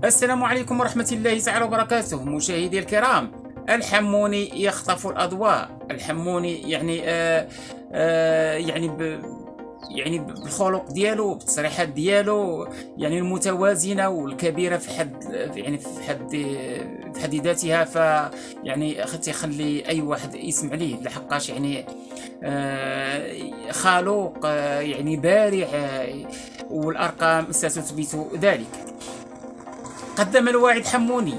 السلام عليكم ورحمة الله تعالى وبركاته. مشاهدي الكرام، الحموني يخطف الأضواء. الحموني يعني بالخلق ديالو، بالتصريحات ديالو، يعني المتوازنة والكبيرة في حد ذاتها. يعني تيخلي أي واحد يسمع ليه، لحقاش يعني خلوق، يعني بارع، والأرقام ستثبت ذلك. قدم الواعد حموني،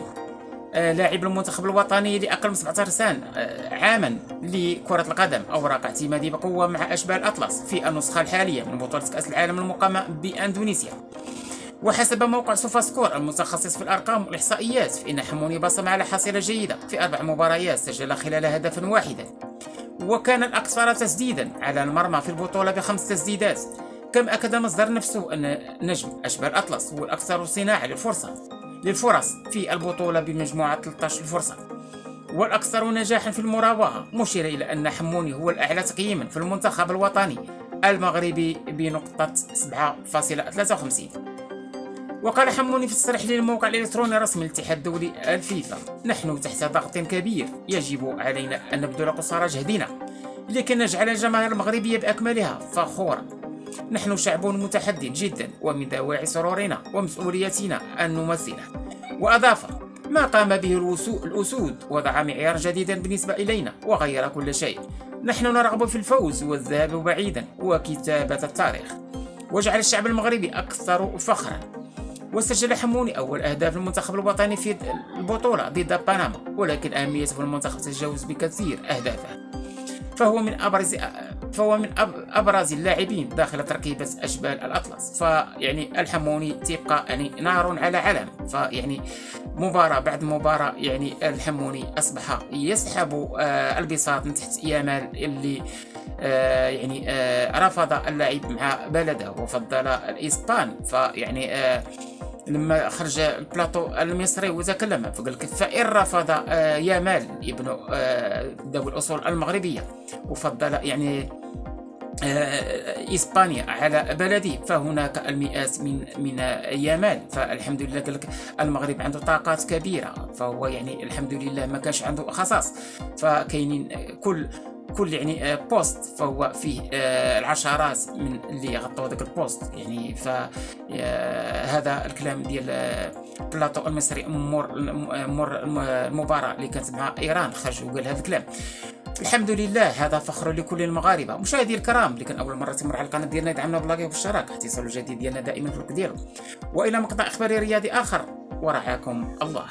لاعب المنتخب الوطني لأقل من 17 سنة عاما لكرة القدم، أوراق اعتمادي بقوة مع أشبال الأطلس في النسخة الحالية من بطولة كأس العالم المقامة بأندونيسيا. وحسب موقع سوفا سكور المتخصص في الأرقام والإحصائيات، فإن حموني بصم على حصيلة جيدة في 4 مباريات، سجل خلال هدفا واحدا، وكان الأكثر تسديدا على المرمى في البطولة ب5 تسديدات. كما أكد مصدر نفسه أن نجم أشبال الأطلس هو الأكثر صناعة للفرص في البطولة بمجموعة 13 فرصة، والأكثر نجاحا في المراوغة، مشير إلى أن حموني هو الأعلى تقييما في المنتخب الوطني المغربي بنقطة 7.53. وقال حموني في التصريح للموقع الإلكتروني الرسمي للاتحاد الدولي الفيفا: نحن تحت ضغط كبير، يجب علينا أن نبذل قصارى جهدنا لكي نجعل الجماهير المغربية بأكملها فخورة. نحن شعب متحد جدا، ومن دواعي سرورنا ومسؤوليتنا أن نمثله. وأضاف: ما قام به الأسود وضع معيار جديدا بالنسبة إلينا وغير كل شيء. نحن نرغب في الفوز والذهاب بعيدا وكتابة التاريخ، وجعل الشعب المغربي أكثر فخرا. وسجل حموني أول أهداف المنتخب الوطني في البطولة ضد بنما، ولكن أهميته في المنتخب تتجاوز بكثير أهدافه، فهو من أبرز اللاعبين داخل تركيبة أشبال الأطلس. فيعني الحموني تبقى يعني نار على علم. فيعني مباراة بعد مباراة يعني الحموني أصبح يسحب البساط من تحت يامال، اللي رفض اللعب مع بلده وفضل الإسبان. فيعني لما خرج البلاطو المصري وتكلم، فقال لك: فإن رفض يامال ابن ذوي الأصول المغربية وفضل يعني إسبانيا على بلدي، فهناك المئات من يامال. فالحمد لله قال لك المغرب عنده طاقات كبيرة، فهو يعني الحمد لله ما كانش عنده خصاص. فكاينين كل يعني بوست، فهو فيه العشرات من اللي غطوا ذاك البوست. يعني فهذا الكلام ديال بلاطو المصري مور المباراة اللي كانت مع إيران، خرج وقال هذا الكلام. الحمد لله، هذا فخر لكل المغاربه. مشاهدي الكرام، اللي كان اول مره تمر على القناه ديالنا يدعمنا باللايك والاشتراك حتى يصلوا الجديد ديالنا دائما في الوقت ديالو. والى مقطع اخباري رياضي اخر، ورعاكم الله.